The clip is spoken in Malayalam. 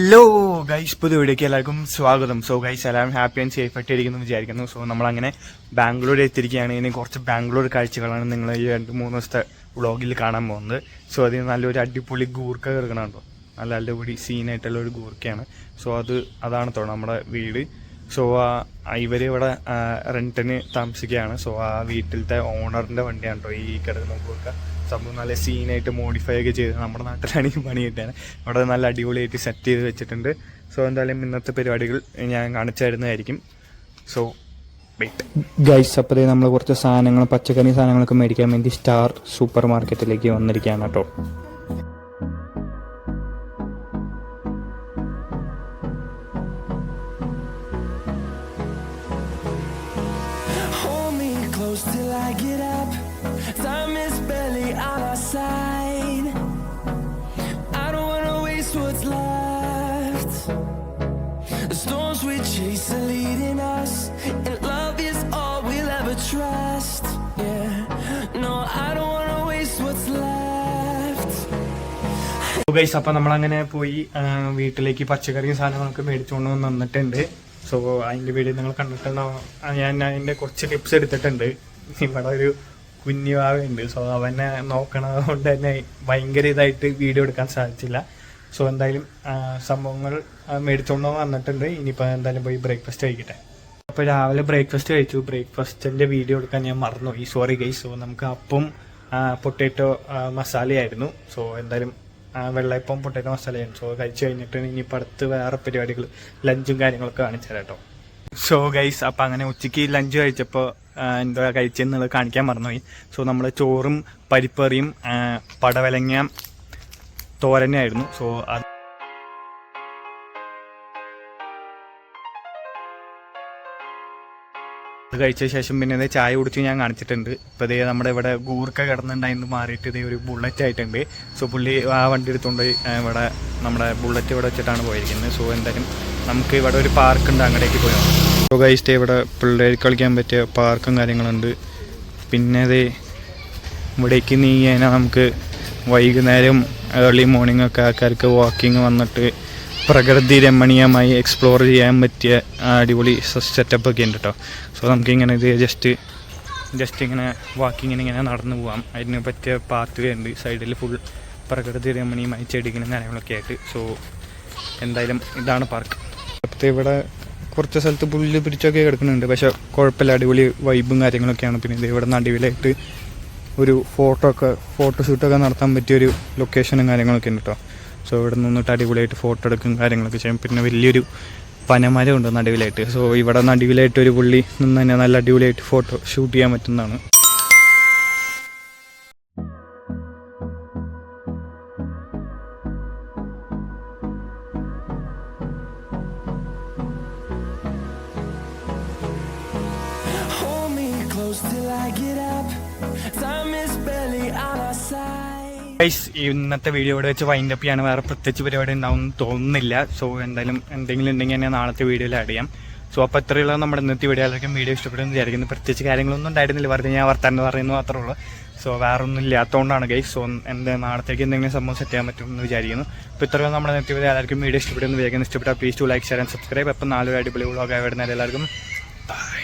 ഹലോ ഗൈസ്, പുതിയ വീഡിയോക്ക് എല്ലാവർക്കും സ്വാഗതം. സോ ഗൈസ്, എല്ലാവരും ഹാപ്പി ആൻഡ് സേഫ് ആയിട്ട് ഇരിക്കുന്നു വിചാരിക്കുന്നു. സോ നമ്മളങ്ങനെ ബാംഗ്ലൂർ എത്തിയിരിക്കുകയാണ്. ഇനി കുറച്ച് ബാംഗ്ലൂർ കാഴ്ചകളാണ് നിങ്ങൾ ഈ 2-3 ദിവസത്തെ വ്ളോഗിൽ കാണാൻ പോകുന്നത്. സോ അതിന് നല്ലൊരു അടിപൊളി ഗൂർക്ക കിടക്കണുണ്ടോ, നല്ല അടിപൊളി സീനായിട്ടുള്ള ഒരു ഗൂർക്കയാണ്. സോ അതാണ് നമ്മുടെ വീട്. സോ ഇവർ ഇവിടെ റെൻറ്റിന് താമസിക്കുകയാണ്. സോ ആ വീട്ടിലത്തെ ഓണറിൻ്റെ വണ്ടിയാണ് കേട്ടോ ഈ കിടക്കുന്ന ഗൂർക്ക. സംഭവം നല്ല സീനായിട്ട് മോഡിഫൈ ഒക്കെ ചെയ്ത് നമ്മുടെ നാട്ടിലാണെങ്കിൽ പണി കിട്ടാണ്. അവിടെ നല്ല അടിപൊളിയായിട്ട് സെറ്റ് ചെയ്ത് വെച്ചിട്ടുണ്ട്. സോ എന്തായാലും ഇന്നത്തെ പരിപാടികൾ ഞാൻ കാണിച്ചു തരുന്നതായിരിക്കും. സോ വെയിറ്റ് ഗൈസ്, അപ്പോഴേ നമ്മൾ കുറച്ച് സാധനങ്ങൾ, പച്ചക്കറി സാധനങ്ങളൊക്കെ മേടിക്കാൻ വേണ്ടി സ്റ്റാർ സൂപ്പർ മാർക്കറ്റിലേക്ക് വന്നിരിക്കുകയാണ് കേട്ടോ. Till I get up, time is barely on our side. I don't wanna waste what's left. The storms we chase are leading us, and love is all we'll ever trust. Yeah, no, I don't wanna waste what's left. Guys, അപ്പം നമ്മളങ്ങനെ പോയി വീട്ടിലേക്ക് പച്ചക്കറിയും സാധനങ്ങളൊക്കെ മേടിച്ചുകൊണ്ട് വന്നിട്ടുണ്ട്. സോ അതിൻ്റെ വീഡിയോ നിങ്ങൾ കണ്ടിട്ടുണ്ടാവും. ഞാൻ അതിൻ്റെ കുറച്ച് ടിപ്സ് എടുത്തിട്ടുണ്ട്. ഇവിടെ ഒരു കുഞ്ഞുവാവുണ്ട്. സോ അവനെ നോക്കണത് കൊണ്ട് തന്നെ ഭയങ്കര ഇതായിട്ട് വീഡിയോ എടുക്കാൻ സാധിച്ചില്ല. സോ എന്തായാലും സംഭവങ്ങൾ മേടിച്ചുകൊണ്ട് വന്നിട്ടുണ്ട്. ഇനിയിപ്പോൾ എന്തായാലും പോയി ബ്രേക്ക്ഫാസ്റ്റ് കഴിക്കട്ടെ. അപ്പോൾ രാവിലെ ബ്രേക്ക്ഫാസ്റ്റ് കഴിച്ചു. ബ്രേക്ക്ഫാസ്റ്റിൻ്റെ വീഡിയോ എടുക്കാൻ ഞാൻ മറന്നുപോയി, സോറി ഗൈസ്. സോ നമുക്ക് അപ്പം പൊട്ടാറ്റോ മസാലയായിരുന്നു. സോ എന്തായാലും വെള്ളയപ്പം പൊട്ടാറ്റോ മസാലയായിരുന്നു. സോ കഴിച്ചു കഴിഞ്ഞിട്ട് ഇനിയിപ്പോൾ അടുത്ത് വേറെ പരിപാടികൾ, ലഞ്ചും കാര്യങ്ങളൊക്കെ കാണിച്ചു തരാം കേട്ടോ. സോ ഗൈസ്, അപ്പം അങ്ങനെ ഉച്ചയ്ക്ക് ലഞ്ച് കഴിച്ചപ്പോൾ എന്താ കഴിച്ചെന്നുള്ളത് കാണിക്കാൻ മറന്നുപോയി. സോ നമ്മൾ ചോറും പരിപ്പറിയും പടവലങ്ങ തോരനായിരുന്നു. സോ അത് കഴിച്ച ശേഷം പിന്നെ ഇതേ ചായ കുടിച്ച് ഞാൻ കാണിച്ചിട്ടുണ്ട്. ഇപ്പോൾ ഇതേ നമ്മുടെ ഇവിടെ ഗൂർക്ക കിടന്നുണ്ടായിരുന്നു മാറിയിട്ട് ഇതേ ഒരു ബുള്ളറ്റ് ആയിട്ടുണ്ട്. സോ പുള്ളി ആ വണ്ടി എടുത്തുകൊണ്ട് ഇവിടെ നമ്മുടെ ബുള്ളറ്റ് ഇവിടെ വെച്ചിട്ടാണ് പോയിരിക്കുന്നത്. സോ എന്തായാലും നമുക്ക് ഇവിടെ ഒരു പാർക്കുണ്ട്, അങ്ങോട്ടേക്ക് പോയി നോക്കാം. സോ ഗൈസ്, ഇവിടെ പിള്ളേർക്ക് കളിക്കാൻ പറ്റിയ പാർക്കും കാര്യങ്ങളുണ്ട്. പിന്നെ ഇതേ ഇവിടേക്ക് നീങ്ങിയാൽ നമുക്ക് വൈകുന്നേരം ഏർലി മോർണിംഗ് ഒക്കെ ആൾക്കാർക്ക് വാക്കിങ് വന്നിട്ട് പ്രകൃതി രമണീയമായി എക്സ്പ്ലോർ ചെയ്യാൻ പറ്റിയ അടിപൊളി സെറ്റപ്പൊക്കെ ഉണ്ട് കേട്ടോ. സോ നമുക്കിങ്ങനെ ഇത് ജസ്റ്റ് ഇങ്ങനെ വാക്കിങ്ങിന് ഇങ്ങനെ നടന്നു പോകാം. അതിന് പറ്റിയ പാത്ത് വേ ഉണ്ട്. സൈഡിൽ ഫുൾ പ്രകൃതി രമണീയമായി ചെടികളും കാര്യങ്ങളൊക്കെ ആയിട്ട്. സോ എന്തായാലും ഇതാണ് പാർക്ക്. അപ്പോൾ ഇവിടെ കുറച്ച് സ്ഥലത്ത് പുല്ല് പിടിച്ചൊക്കെ കിടക്കുന്നുണ്ട്, പക്ഷേ കുഴപ്പമില്ല, അടിപൊളി വൈബും കാര്യങ്ങളൊക്കെയാണ്. പിന്നെ ഇത് ഇവിടെ നടുവിലായിട്ട് ഒരു ഫോട്ടോഷൂട്ടൊക്കെ നടത്താൻ പറ്റിയൊരു ലൊക്കേഷനും കാര്യങ്ങളൊക്കെ ഉണ്ട് കേട്ടോ. സോ ഇവിടെ നിന്നിട്ട് അടിപൊളിയായിട്ട് ഫോട്ടോ എടുക്കും കാര്യങ്ങളൊക്കെ ചെയ്യും. പിന്നെ വലിയൊരു പനമരം ഉണ്ട് നടുവിലായിട്ട്. സോ ഇവിടെ നടുവിലായിട്ട് ഒരു പുള്ളി നിന്ന് തന്നെ നല്ല അടിപൊളിയായിട്ട് ഫോട്ടോ ഷൂട്ട് ചെയ്യാൻ പറ്റുന്നതാണ്. Hold me close till I get up, time is barely on our side. Guys, ഇന്നത്തെ വീഡിയോ ഇവിടെ വെച്ച് വൈൻഡ് അപ്പ് ചെയ്യാണ്. വേറെ പ്രത്യേകിച്ച് പരിപാടി ഉണ്ടാവും തോന്നുന്നില്ല. സോ എന്തായാലും എന്തെങ്കിലും ഉണ്ടെങ്കിൽ ഞാൻ നാളത്തെ വീഡിയോയിൽ ആഡ് ചെയ്യാം. സോ അപ്പോൾ ഇത്രയുള്ള നമ്മുടെ ഇന്നത്തെ വീഡിയോ എല്ലാവർക്കും വീഡിയോ ഇഷ്ടപ്പെടുമെന്ന് വിചാരിക്കുന്നു. പ്രത്യേകിച്ച് കാര്യങ്ങളൊന്നും ഉണ്ടായിരുന്നില്ല, വെറുതെ ഞാൻ വർത്താനം പറയുന്നു മാത്രമേ ഉള്ളൂ. സോ വേറെ ഒന്നും ഇല്ലാത്തതുകൊണ്ടാണ് ഗൈസ്. സോ നാളത്തേക്ക് എന്തെങ്കിലും സംഭവം സെറ്റ് ചെയ്യാൻ പറ്റുമെന്ന് വിചാരിക്കുന്നു. അപ്പോൾ ഇത്രയുള്ള നമ്മുടെ ഇന്നത്തെ വീഡിയോ എല്ലാവർക്കും വീഡിയോ ഇഷ്ടപ്പെടുമെന്ന് വിചാരിക്കുന്നു. ഇഷ്ടപ്പെട്ടാൽ please to like, share and subscribe. അപ്പോൾ നാളെ അടിപൊളി വ്ളോഗ് ആയി വരുന്നതിൽ എല്ലാവർക്കും ബൈ.